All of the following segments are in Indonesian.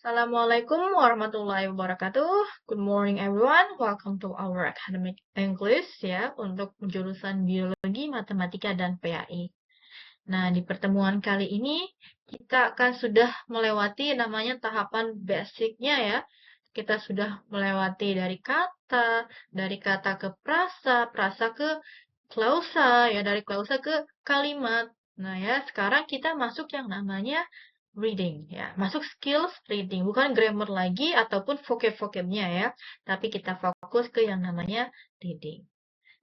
Assalamualaikum warahmatullahi wabarakatuh. Good morning everyone. Welcome to our academic English ya untuk jurusan biologi, matematika dan PAI. Nah, di pertemuan kali ini kita akan sudah melewati namanya tahapan basicnya ya. Kita sudah melewati dari kata ke prasa, prasa ke klausa ya, dari klausa ke kalimat. Nah, ya, sekarang kita masuk yang namanya reading ya, masuk skills reading, bukan grammar lagi ataupun vocab-vocabnya ya, tapi kita fokus ke yang namanya reading.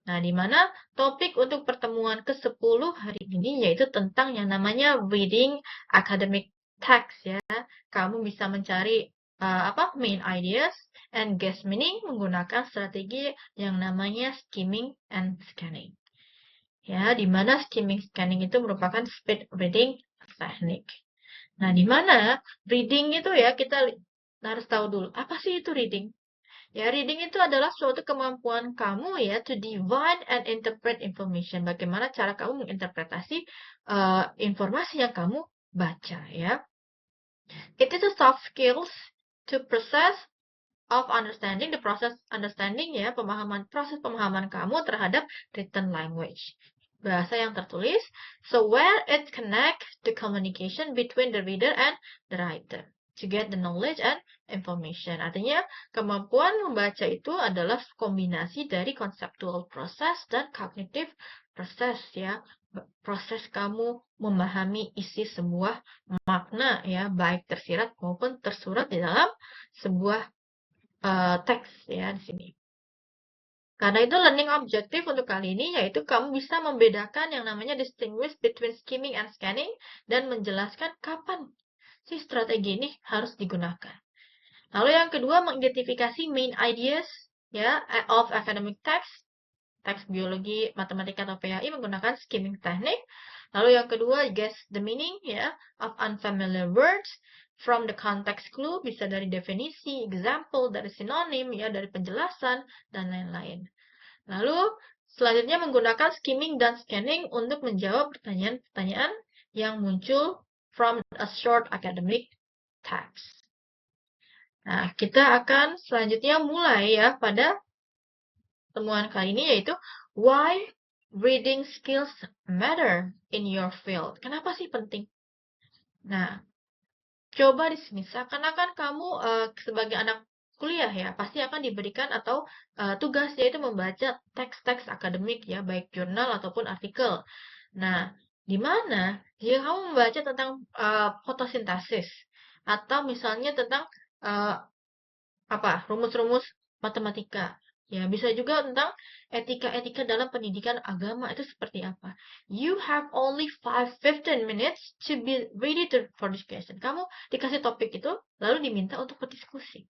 Nah, di mana topik untuk pertemuan ke-10 hari ini yaitu tentang yang namanya reading academic text ya. Kamu bisa mencari main ideas and guess meaning menggunakan strategi yang namanya skimming and scanning. Ya, di mana skimming scanning itu merupakan speed reading technique. Nah, di mana reading itu ya kita harus tahu dulu, apa sih itu reading? Ya, reading itu adalah suatu kemampuan kamu ya to divine and interpret information. Bagaimana cara kamu menginterpretasi informasi yang kamu baca ya. It is a soft skills to process of understanding, the process understanding ya, proses pemahaman kamu terhadap written language. Bahasa yang tertulis, so where it connect the communication between the reader and the writer to get the knowledge and information. Artinya, kemampuan membaca itu adalah kombinasi dari conceptual process dan cognitive process ya. Proses kamu memahami isi sebuah makna ya, baik tersirat maupun tersurat di dalam sebuah teks ya di sini. Karena itu learning objective untuk kali ini yaitu kamu bisa membedakan yang namanya distinguish between skimming and scanning dan menjelaskan kapan si strategi ini harus digunakan. Lalu yang kedua mengidentifikasi main ideas ya of academic text, teks biologi, matematika atau PAI menggunakan skimming technique. Lalu yang kedua guess the meaning ya of unfamiliar words from the context clue, bisa dari definisi, example, dari sinonim, ya, dari penjelasan, dan lain-lain. Lalu, selanjutnya menggunakan skimming dan scanning untuk menjawab pertanyaan-pertanyaan yang muncul from a short academic text. Nah, kita akan selanjutnya mulai ya pada temuan kali ini yaitu why reading skills matter in your field. Kenapa sih penting? Nah, coba di sini, seakan-akan kamu sebagai anak kuliah ya, pasti akan diberikan atau tugasnya itu membaca teks-teks akademik ya, baik jurnal ataupun artikel. Nah, di mana jika kamu membaca tentang fotosintesis atau misalnya tentang rumus-rumus matematika. Ya, bisa juga tentang etika-etika dalam pendidikan agama itu seperti apa. You have only 15 minutes to be ready for discussion. Kamu dikasih topik itu, lalu diminta untuk berdiskusi.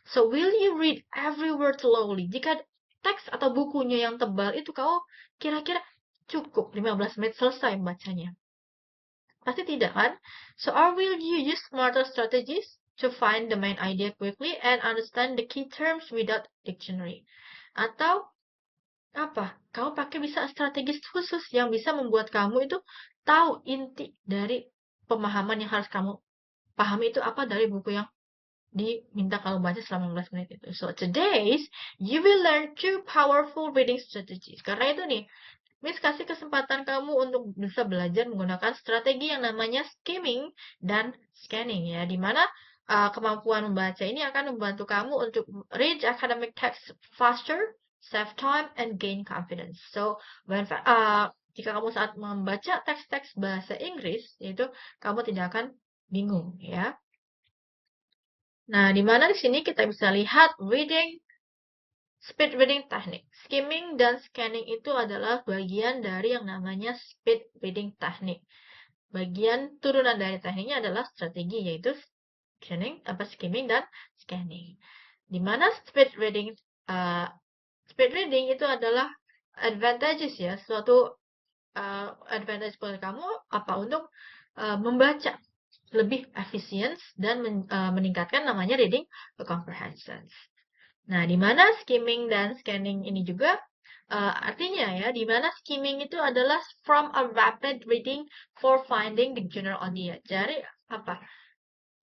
So, will you read every word slowly? Jika teks atau bukunya yang tebal itu kamu kira-kira cukup 15 menit selesai membacanya. Pasti tidak kan? So, or will you use smarter strategies to find the main idea quickly and understand the key terms without dictionary? Atau apa? Kamu pakai bisa strategi khusus yang bisa membuat kamu itu tahu inti dari pemahaman yang harus kamu pahami itu apa dari buku yang diminta kamu baca selama 15 menit itu. So, today's you will learn two powerful reading strategies. Karena itu nih, Miss kasih kesempatan kamu untuk bisa belajar menggunakan strategi yang namanya skimming dan scanning ya, di mana kemampuan membaca ini akan membantu kamu untuk read academic text faster, save time, and gain confidence. So, jika kamu saat membaca teks-teks bahasa Inggris, itu kamu tidak akan bingung ya. Nah, di mana di sini kita bisa lihat speed reading technique. Skimming dan scanning itu adalah bagian dari yang namanya speed reading technique. Bagian turunan dari tekniknya adalah strategi, yaitu skimming dan scanning. Di mana speed reading itu adalah advantages ya, suatu advantage buat kamu untuk membaca lebih efisien dan meningkatkan namanya reading comprehension. Nah, di mana skimming dan scanning ini juga artinya ya, di mana skimming itu adalah from a rapid reading for finding the general idea. Jadi apa?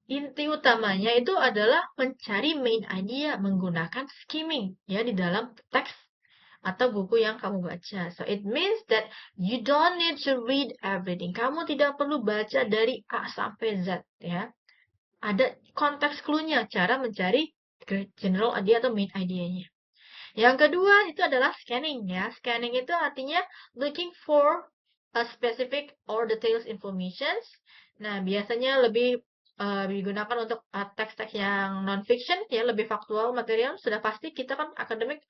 inti utamanya itu adalah mencari main idea menggunakan skimming ya di dalam teks atau buku yang kamu baca. So it means that you don't need to read everything. Kamu tidak perlu baca dari A sampai Z ya. Ada konteks clue-nya, cara mencari general idea atau main idea-nya. Yang kedua itu adalah scanning ya. Scanning itu artinya looking for a specific or details information. Nah, biasanya lebih digunakan untuk teks-teks yang non-fiction ya, lebih faktual material. Sudah pasti kita kan akademik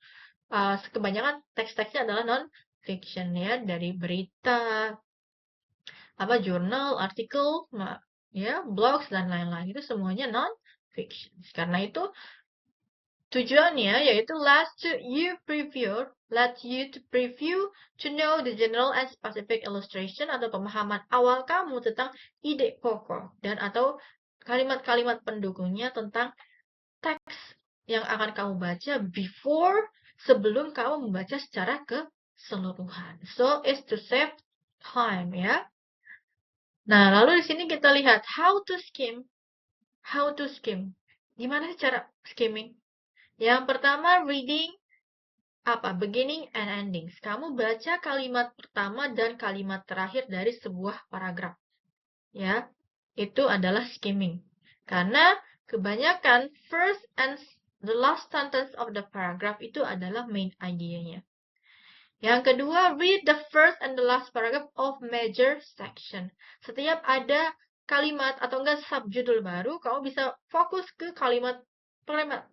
kebanyakan teks-teksnya adalah non-fiction ya, dari berita, apa jurnal, artikel, ya, blogs dan lain-lain. Itu semuanya non-fiction. Karena itu tujuannya yaitu let you to preview to know the general and specific illustration atau pemahaman awal kamu tentang ide pokok dan atau kalimat-kalimat pendukungnya tentang teks yang akan kamu baca sebelum kamu membaca secara keseluruhan. So it's to save time ya. Nah, lalu di sini kita lihat how to skim. How to skim. Gimana sih cara skimming? Yang pertama reading beginning and endings. Kamu baca kalimat pertama dan kalimat terakhir dari sebuah paragraf. Ya, itu adalah skimming. Karena kebanyakan first and the last sentence of the paragraph itu adalah main idea-nya. Yang kedua, read the first and the last paragraph of major section. Setiap ada kalimat atau enggak subjudul baru, kamu bisa fokus ke kalimat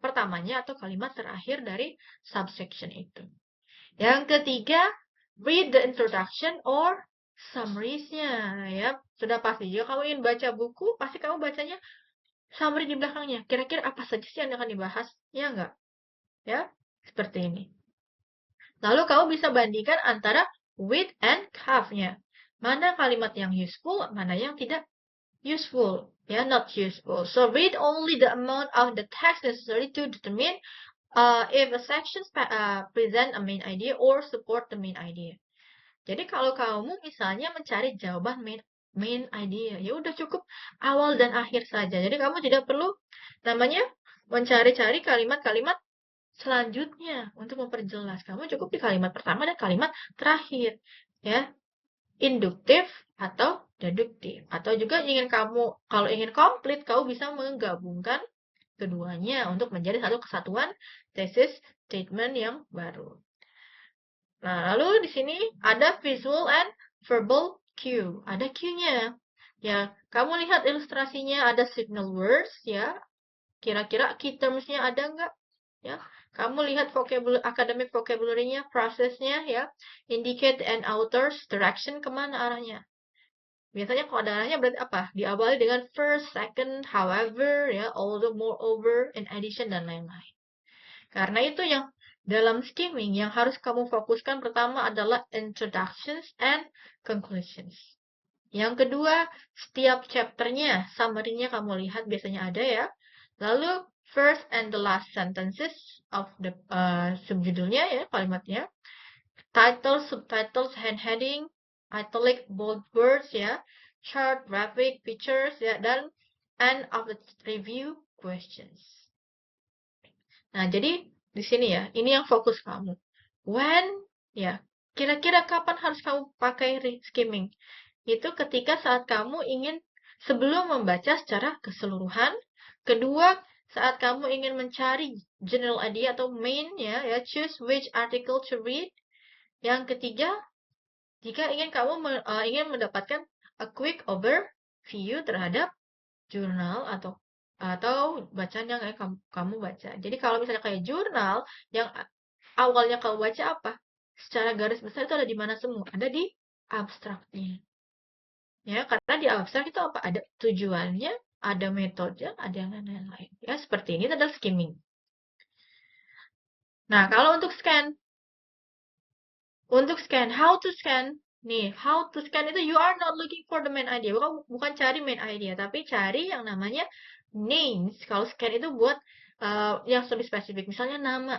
pertamanya atau kalimat terakhir dari subsection itu. Yang ketiga, read the introduction or summaries-nya ya. Sudah pasti jika kamu ingin baca buku, pasti kamu bacanya summary di belakangnya. Kira-kira apa saja sih yang akan dibahas? Ya enggak? Ya, seperti ini. Lalu kamu bisa bandingkan antara with and have-nya. Mana kalimat yang useful, mana yang tidak useful. Ya, not useful. So read only the amount of the text necessary to determine if a section present a main idea or support the main idea. Jadi kalau kamu misalnya mencari jawaban main idea, ya udah cukup awal dan akhir saja. Jadi kamu tidak perlu namanya mencari-cari kalimat-kalimat selanjutnya untuk memperjelas. Kamu cukup di kalimat pertama dan kalimat terakhir, ya. Induktif atau deduktif. Atau juga kalau ingin komplit, kamu bisa menggabungkan keduanya untuk menjadi satu kesatuan tesis statement yang baru. Nah, lalu di sini ada visual and verbal cue. Ada cue-nya. Ya, kamu lihat ilustrasinya ada signal words ya. Kira-kira key terms-nya ada nggak? Ya, kamu lihat academic vocabulary-nya, prosesnya ya. Indicate and author's direction kemana arahnya. Biasanya kalau ada arahnya berarti apa? Diawali dengan first, second, however, ya, although, moreover, in addition, dan lain-lain. Karena itu yang dalam skimming yang harus kamu fokuskan pertama adalah introductions and conclusions. Yang kedua, setiap chapternya, summary-nya kamu lihat biasanya ada ya. Lalu, first and the last sentences of the subjudulnya ya, kalimatnya. Title, subtitles, heading, italic, bold words ya, chart, graphic, pictures ya, dan end of the review questions. Nah, jadi di sini ya, ini yang fokus kamu. When, ya, kira-kira kapan harus kamu pakai skimming? Itu ketika saat kamu ingin sebelum membaca secara keseluruhan. Kedua, saat kamu ingin mencari general idea atau main ya, choose which article to read. Yang ketiga, jika ingin mendapatkan a quick overview terhadap jurnal atau bacaan yang kamu baca. Jadi kalau misalnya kayak jurnal yang awalnya kamu baca apa? Secara garis besar itu ada di mana semua? Ada di abstraknya. Ya, karena di abstrak itu apa? Ada tujuannya, ada metode, ada yang lain-lain. Ya, seperti ini adalah skimming. Nah, kalau untuk scan, how to scan. Nih, how to scan itu you are not looking for the main idea. Bukan cari main idea, tapi cari yang namanya names. Kalau scan itu buat yang lebih spesifik. Misalnya nama,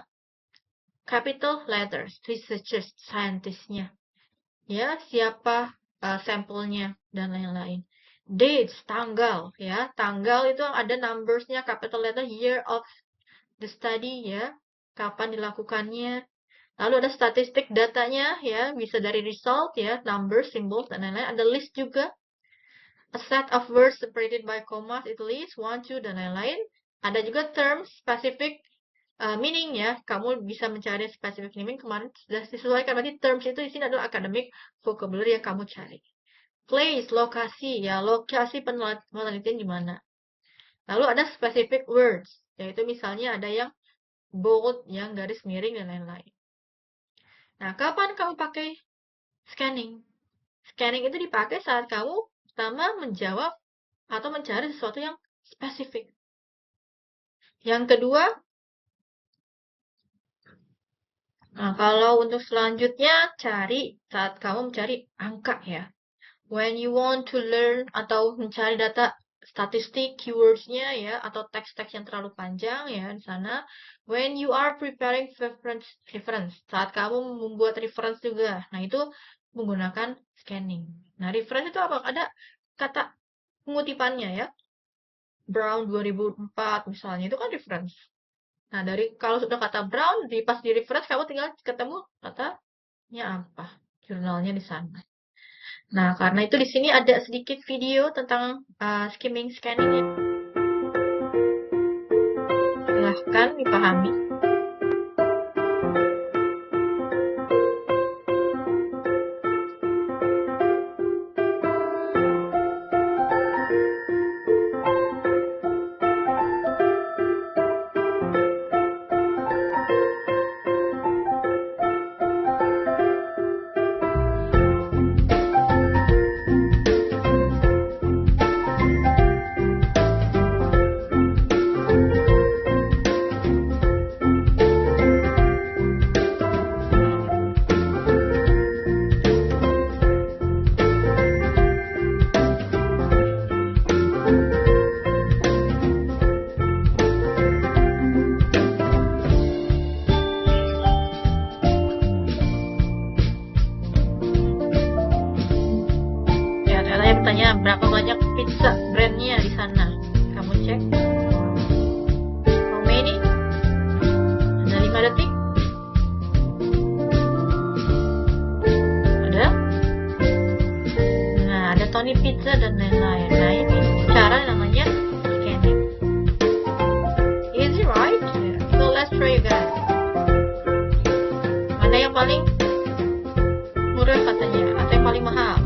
capital letters, researchers, scientist-nya. Ya, siapa sampelnya, dan lain-lain. Dates, tanggal, ya. Tanggal itu ada numbersnya, capital letter, year of the study, ya. Kapan dilakukannya. Lalu ada statistik datanya, ya. Bisa dari result, ya. Numbers, symbols, dan lain-lain. Ada list juga. A set of words separated by commas, it lists, one, two, dan lain-lain. Ada juga terms, specific meaning, ya. Kamu bisa mencari specific meaning. Kemarin sudah disesuaikan. Berarti terms itu di sini adalah academic vocabulary yang kamu cari. Place, lokasi, ya. Lokasi penelitian di mana. Lalu ada specific words, yaitu misalnya ada yang bold, yang garis miring, dan lain-lain. Nah, kapan kamu pakai scanning? Scanning itu dipakai saat kamu pertama menjawab atau mencari sesuatu yang spesifik. Yang kedua, nah kalau untuk selanjutnya, cari saat kamu mencari angka, ya. When you want to learn atau mencari data statistik, keywords-nya, ya, atau teks-teks yang terlalu panjang, ya, di sana. When you are preparing reference, saat kamu membuat reference juga. Nah, itu menggunakan scanning. Nah, reference itu apa? Ada kata pengutipannya, ya. Brown 2004 misalnya, itu kan reference. Nah, kalau sudah kata Brown, pas di reference kamu tinggal ketemu katanya apa, jurnalnya di sana. Nah, karena itu di sini ada sedikit video tentang skimming scanning ya. Silahkan dipahami. Ya, saya bertanya berapa banyak pizza brandnya di sana. Kamu cek. How many? Ada 5 detik. Ada? Nah, ada Tony Pizza dan lain-lain. Nah, ini cara namanya scanning. Easy, right? So, let's try you guys. Mana yang paling murah katanya? Atau yang paling mahal?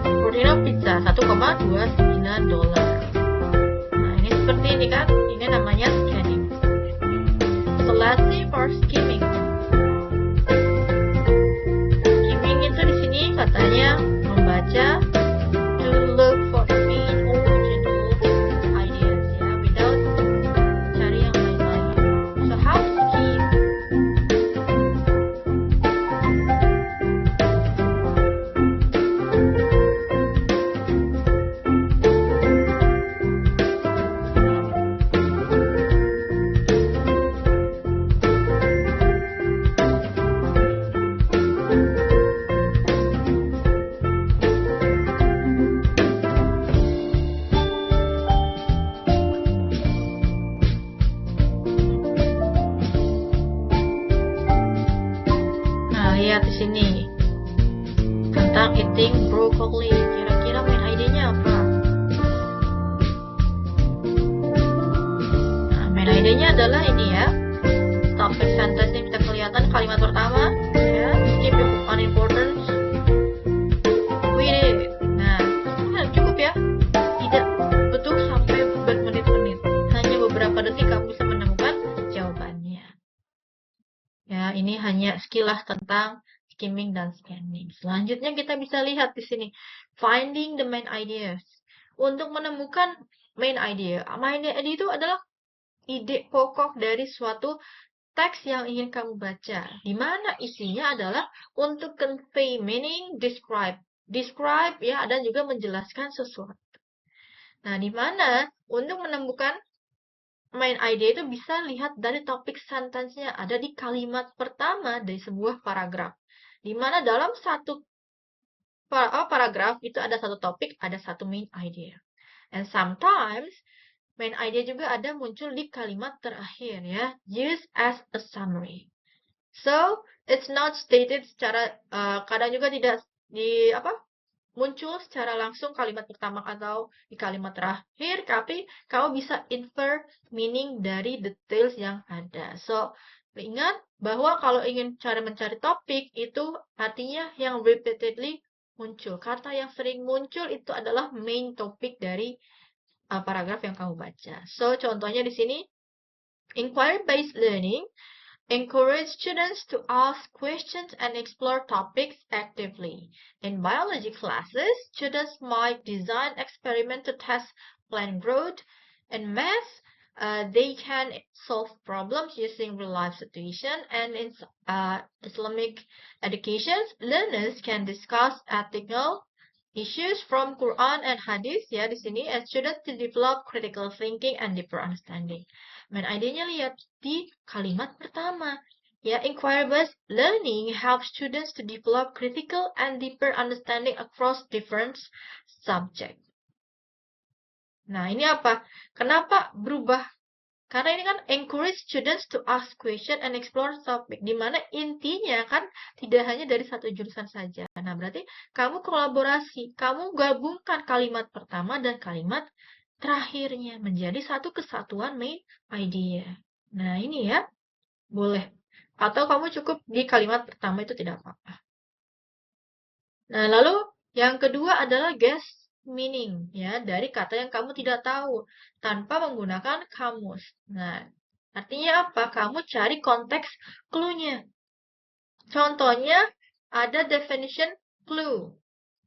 Portino Pizza, $1,29. Nah, ini seperti ini kan? Ini namanya scanning. So, let's see for skimming. Skimming itu di sini katanya membaca to look for the main original ideas, ya, without cari yang lain-lain. So, how to skim? Nah, lihat di sini tentang eating broccoli. Kira-kira main idenya apa? Nah, main idenya adalah ini ya. Topic sentence-nya bisa kelihatan kalimat pertama, ya. Skip the unimportant. Read it. Nah, cukup ya. Tidak butuh sampai bermenit-menit. Hanya beberapa detik kamu bisa menemukan jawabannya. Ya, ini hanya sekilas tentang skimming dan scanning. Selanjutnya kita bisa lihat di sini, finding the main ideas. Untuk menemukan main idea itu adalah ide pokok dari suatu teks yang ingin kamu baca, di mana isinya adalah untuk convey meaning, describe ya, dan juga menjelaskan sesuatu. Nah, di mana untuk menemukan main idea itu bisa lihat dari topik sentence-nya, ada di kalimat pertama dari sebuah paragraf. Di mana dalam satu paragraph itu ada satu topik, ada satu main idea. And sometimes main idea juga ada muncul di kalimat terakhir ya, used as a summary. So, it's not stated secara kadang juga tidak muncul secara langsung kalimat pertama atau di kalimat terakhir, tapi kamu bisa infer meaning dari details yang ada. So, ingat bahwa kalau ingin cara mencari topik itu artinya yang repeatedly muncul. Kata yang sering muncul itu adalah main topik dari paragraf yang kamu baca. So, contohnya di sini, inquiry-based learning encourage students to ask questions and explore topics actively. In biology classes, students might design experiments to test plant growth. In math, they can solve problems using real-life situations. And in Islamic education, learners can discuss ethical issues from Quran and Hadith ya di sini, and students to develop critical thinking and deeper understanding. Main idenya lihat di kalimat pertama. Ya, inquiry-based learning helps students to develop critical and deeper understanding across different subjects. Nah, ini apa? Kenapa berubah? Karena ini kan encourage students to ask question and explore topic, di mana intinya kan tidak hanya dari satu jurusan saja. Nah, berarti kamu kolaborasi, kamu gabungkan kalimat pertama dan kalimat terakhirnya menjadi satu kesatuan main idea. Nah, ini ya, boleh. Atau kamu cukup di kalimat pertama itu tidak apa-apa. Nah, lalu yang kedua adalah guess meaning ya dari kata yang kamu tidak tahu tanpa menggunakan kamus. Nah, artinya apa? Kamu cari konteks clue-nya. Contohnya ada definition clue.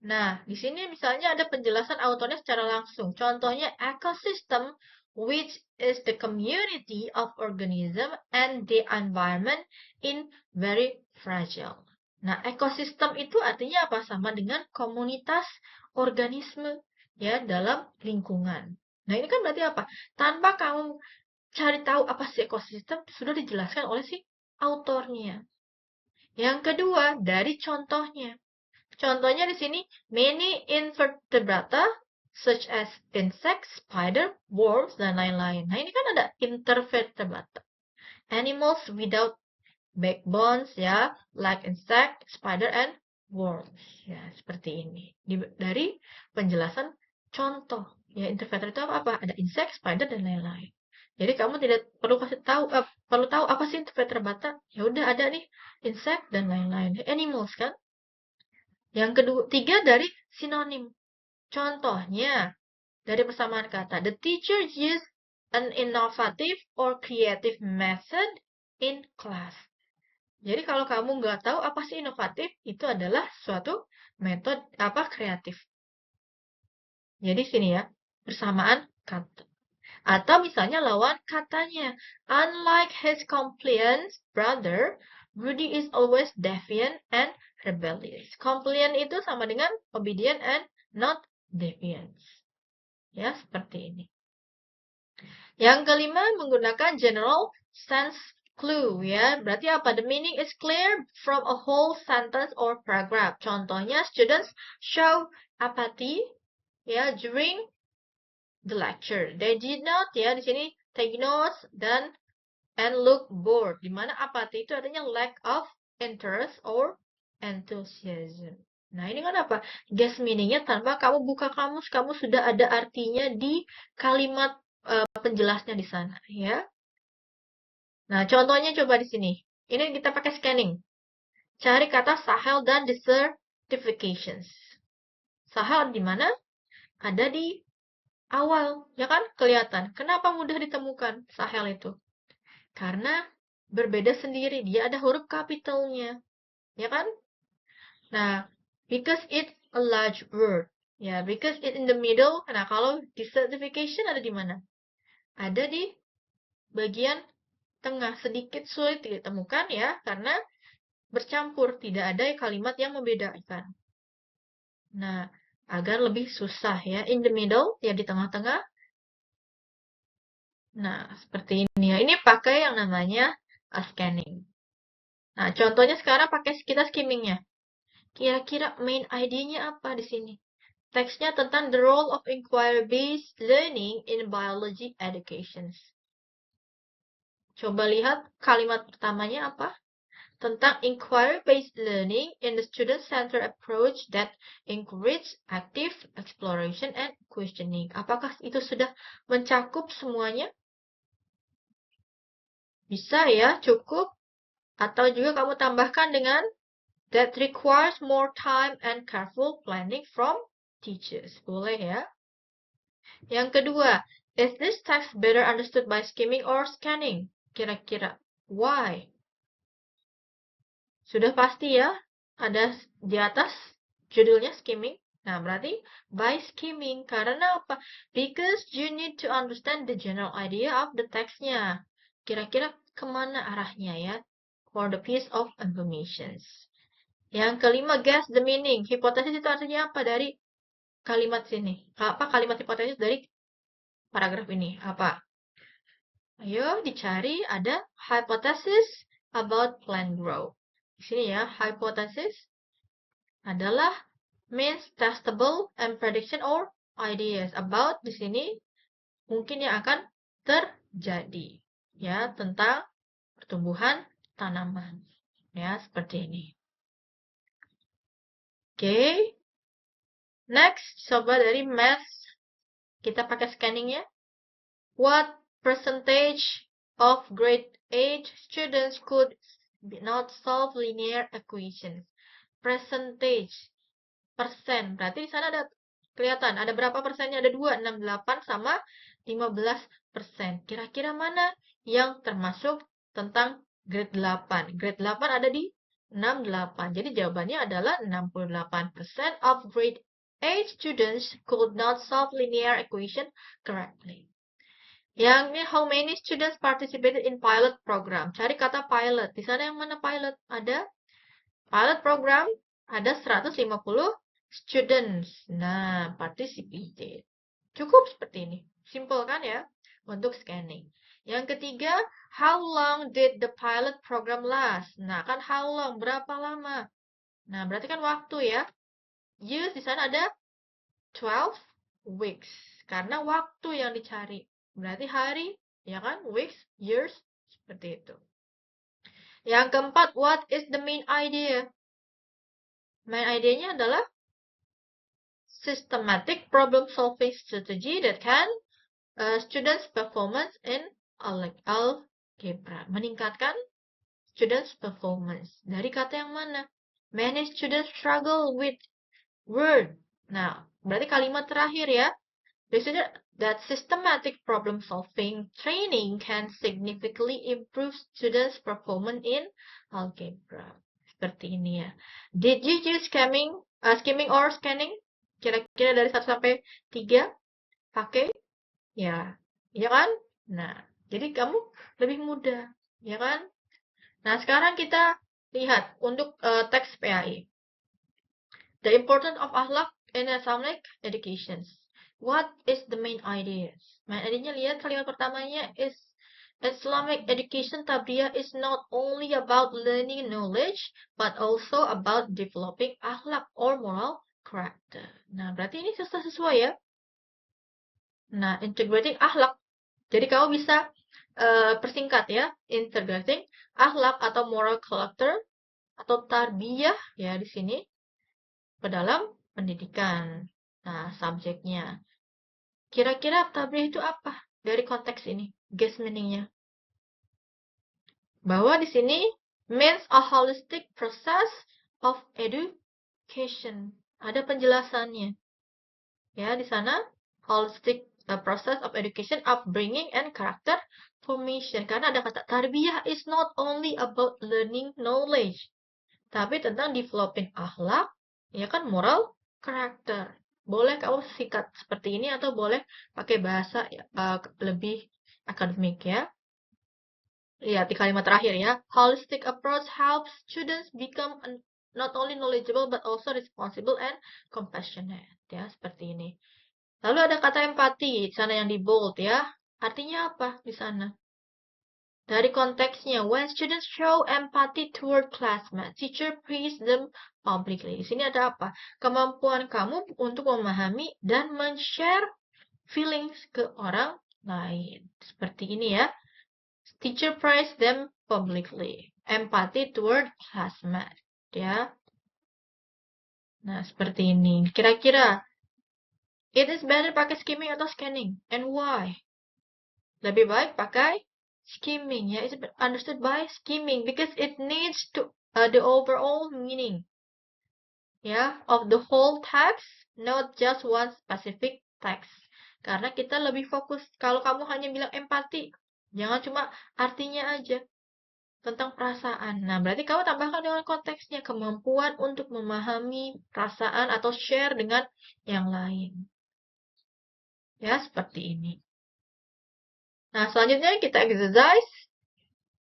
Nah, di sini misalnya ada penjelasan autornya secara langsung. Contohnya ecosystem, which is the community of organism and the environment in very fragile. Nah, ekosistem itu artinya apa? Sama dengan komunitas organisme ya dalam lingkungan. Nah, ini kan berarti apa? Tanpa kamu cari tahu apa sih ekosistem, sudah dijelaskan oleh si autornya. Yang kedua, dari contohnya. Contohnya di sini, many invertebrata such as insects, spider, worms, dan lain-lain. Nah, ini kan ada intervertebrata. Animals without backbones ya, like insect, spider, and worms. Ya, seperti ini. Dari penjelasan contoh. Ya, intervertebrata itu apa? Ada insect, spider, dan lain-lain. Jadi kamu tidak perlu perlu tahu apa sih intervertebrata. Ya udah ada nih insect dan lain-lain. Animals kan? Yang tiga dari sinonim. Contohnya dari persamaan kata. The teacher used an innovative or creative method in class. Jadi kalau kamu nggak tahu apa sih inovatif, itu adalah suatu metode kreatif. Jadi sini ya, persamaan kata. Atau misalnya lawan katanya. Unlike his compliant brother, Rudy is always defiant and rebellious. Compliant itu sama dengan obedient and not defiant. Ya, seperti ini. Yang kelima, menggunakan general sense clue ya. Berarti apa? The meaning is clear from a whole sentence or paragraph. Contohnya, students show apathy ya during the lecture. They did not ya di sini take notes and look bored. Di mana apathy itu artinya lack of interest or enthusiasm. Nah, ini kan apa? Guess meaning-nya tanpa kamu buka kamus, kamu sudah ada artinya di kalimat penjelasnya di sana, ya. Nah, contohnya coba di sini. Ini kita pakai scanning. Cari kata Sahel dan desertifications. Sahel di mana? Ada di awal, ya kan? Kelihatan. Kenapa mudah ditemukan Sahel itu? Karena berbeda sendiri. Dia ada huruf kapitalnya, ya kan? Nah, because it's a large word. Ya, because it's in the middle. Nah, kalau desertification ada di mana? Ada di bagian tengah, sedikit sulit ditemukan ya, karena bercampur, tidak ada kalimat yang membedakan. Nah, agar lebih susah ya, in the middle, ya di tengah-tengah. Nah, seperti ini ya. Ini pakai yang namanya scanning. Nah, contohnya sekarang pakai kita skimmingnya. Kira-kira main idenya apa di sini? Teksnya tentang the role of inquiry-based learning in biology education. Coba lihat kalimat pertamanya apa? Tentang inquiry-based learning in the student-centered approach that encourage active exploration and questioning. Apakah itu sudah mencakup semuanya? Bisa ya, cukup. Atau juga kamu tambahkan dengan that requires more time and careful planning from teachers. Boleh ya. Yang kedua, is this text better understood by skimming or scanning? Kira-kira, why? Sudah pasti ya, ada di atas judulnya skimming. Nah, berarti by skimming. Karena apa? Because you need to understand the general idea of the text-nya. Kira-kira kemana arahnya ya? For the piece of information. Yang kelima, guess the meaning. Hipotesis itu artinya apa dari kalimat sini? Apa kalimat hipotesis dari paragraf ini? Apa? Ayo dicari, ada hypothesis about plant growth. Di sini ya, hypothesis adalah means testable and prediction or ideas about di sini mungkin yang akan terjadi ya tentang pertumbuhan tanaman ya seperti ini. Oke. Next, coba dari math kita pakai scanning ya. What percentage of grade 8 students could not solve linear equations? Percentage, persen. Berarti di sana ada kelihatan, ada berapa persennya? Ada 2, 68 sama 15%. Kira-kira mana yang termasuk tentang grade 8? Grade 8 ada di 68. Jadi jawabannya adalah 68% of grade 8 students could not solve linear equation correctly. Yang ini, how many students participated in pilot program? Cari kata pilot. Di sana yang mana pilot? Ada pilot program, ada 150 students. Nah, participated. Cukup seperti ini. Simple kan ya? Untuk scanning. Yang ketiga, how long did the pilot program last? Nah, kan how long? Berapa lama? Nah, berarti kan waktu ya. Years di sana ada 12 weeks. Karena waktu yang dicari. Berarti hari, ya kan? Weeks, years, seperti itu. Yang keempat, what is the main idea? Main idenya adalah systematic problem-solving strategy that can students' performance in algebra. Meningkatkan students' performance. Dari kata yang mana? Many students struggle with word. Nah, berarti kalimat terakhir ya. Consider that systematic problem-solving training can significantly improve students' performance in algebra. Seperti ini ya. Did you use skimming or scanning? Kira-kira dari 1 sampai 3 pakai? Ya, ya kan? Nah, jadi kamu lebih mudah, ya kan? Nah, sekarang kita lihat untuk teks PAI. The importance of akhlak in Islamic education. What is the main ideas? Main idenya lihat kalimat pertamanya is Islamic education tabriyah is not only about learning knowledge but also about developing akhlak or moral character. Nah, berarti ini sesuai ya. Nah, integrating akhlak. Jadi kamu bisa persingkat ya, integrating akhlak atau moral character atau tarbiyah ya di sini ke dalam pendidikan. Nah, subjeknya. Kira-kira tarbiyah itu apa dari konteks ini? Guess meaning-nya. Bahwa di sini means a holistic process of education. Ada penjelasannya. Ya, di sana holistic process of education, upbringing, and character formation. Karena ada kata tarbiyah is not only about learning knowledge, tapi tentang developing akhlak, ya kan moral character. Boleh kamu singkat seperti ini atau boleh pakai bahasa lebih akademik ya. Lihat di kalimat terakhir ya. Holistic approach helps students become not only knowledgeable but also responsible and compassionate. Ya, seperti ini. Lalu ada kata empati di sana yang di bold ya. Artinya apa di sana? Dari konteksnya, when students show empathy toward classmates, teacher praise them publicly. Di sini ada apa? Kemampuan kamu untuk memahami dan men-share feelings ke orang lain. Seperti ini ya. Teacher praise them publicly. Empathy toward classmate. Ya. Nah, seperti ini. Kira-kira, it is better pakai skimming atau scanning? And why? Lebih baik pakai skimming. Ya, it's understood by skimming because it needs to the overall meaning. Ya, of the whole text, not just one specific text. Karena kita lebih fokus. Kalau kamu hanya bilang empati, jangan cuma artinya aja tentang perasaan. Nah, berarti kamu tambahkan dengan konteksnya, kemampuan untuk memahami perasaan atau share dengan yang lain. Ya, seperti ini. Nah, selanjutnya kita exercise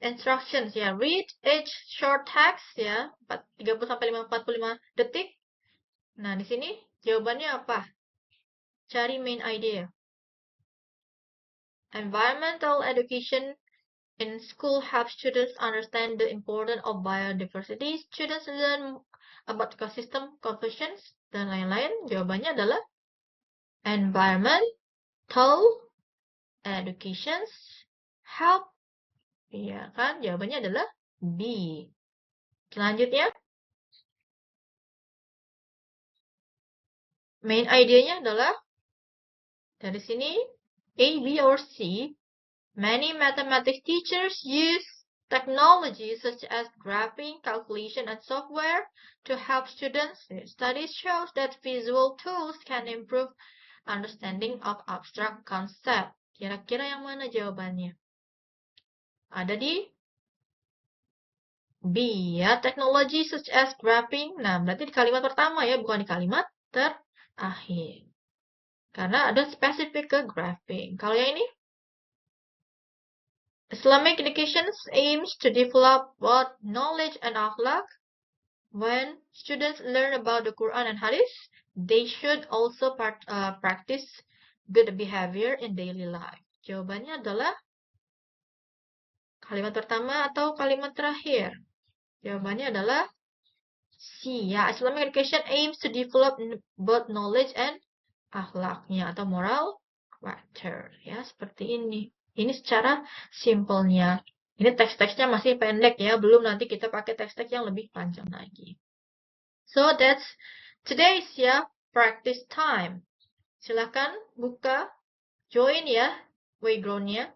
instructions ya. Read each short text ya, 30-45 detik. Nah, di sini jawabannya apa? Cari main idea. Environmental education in school helps students understand the importance of biodiversity. Students learn about ecosystem conversions dan lain-lain. Jawabannya adalah environmental education help. Iya kan? Jawabannya adalah B. Selanjutnya, main idenya adalah dari sini A, B, or C. Many mathematics teachers use technology such as graphing, calculation, and software to help students. Studies shows that visual tools can improve understanding of abstract concept. Kira-kira yang mana jawabannya? Ada di B ya, technology such as graphing. Nah, berarti di kalimat pertama ya, bukan di kalimat terakhir. Karena ada spesifik ke graphing. Kalau yang ini, Islamic education aims to develop both knowledge and akhlak. When students learn about the Quran and Hadith, they should also practice good behavior in daily life. Jawabannya adalah kalimat pertama atau kalimat terakhir. Jawabannya adalah C ya. Islamic education aims to develop both knowledge and akhlaknya atau moral character ya, seperti ini. Ini secara simpelnya. Ini teks-teksnya masih pendek ya, belum nanti kita pakai teks-teks yang lebih panjang lagi. So that's today's ya practice time. Silakan buka, join ya Wayground-nya.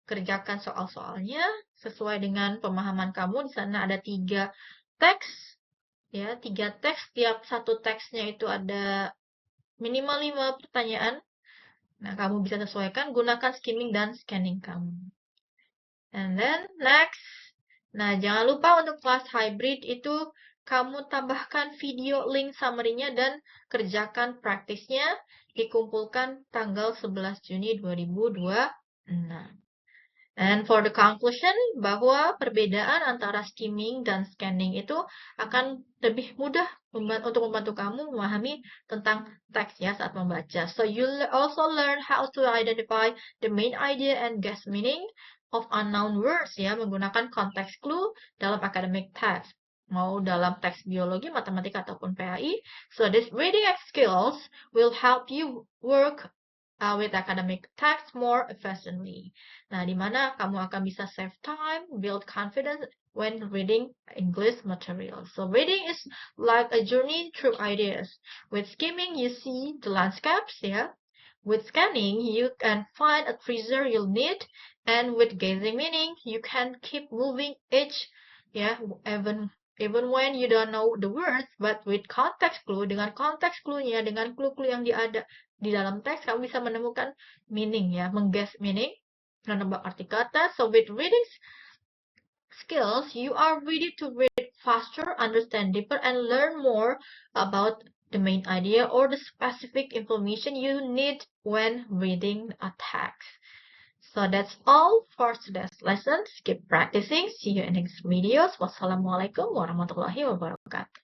Kerjakan soal-soalnya sesuai dengan pemahaman kamu. Di sana ada 3 teks ya, 3 teks. Tiap satu teksnya itu ada minimal 5 pertanyaan. Nah, kamu bisa sesuaikan, gunakan skimming dan scanning kamu. And then, next. Nah, jangan lupa untuk kelas hybrid itu, kamu tambahkan video link summary-nya dan kerjakan praktisnya, dikumpulkan tanggal 11 Juni 2026. And for the conclusion, bahwa perbedaan antara skimming dan scanning itu akan lebih mudah untuk membantu kamu memahami tentang teks ya saat membaca. So you also learn how to identify the main idea and guess meaning of unknown words ya, menggunakan context clue dalam academic text. Mau dalam teks biologi, matematika, ataupun PAI. So this reading skills will help you work with academic text more efficiently. Nah, di mana kamu akan bisa save time, build confidence when reading English material. So reading is like a journey through ideas. With skimming, you see the landscapes, yeah. With scanning, you can find a treasure you'll need, and with gazing meaning, you can keep moving each, yeah, even when you don't know the words, but with context clue, dengan konteks clue-nya, dengan clue-clue yang ada di dalam teks, kamu bisa menemukan meaning ya, mengguess meaning, menebak arti kata. So with reading skills, you are ready to read faster, understand deeper, and learn more about the main idea or the specific information you need when reading a text. So that's all for today's lessons. Keep practicing. See you in next videos. Wassalamualaikum warahmatullahi wabarakatuh.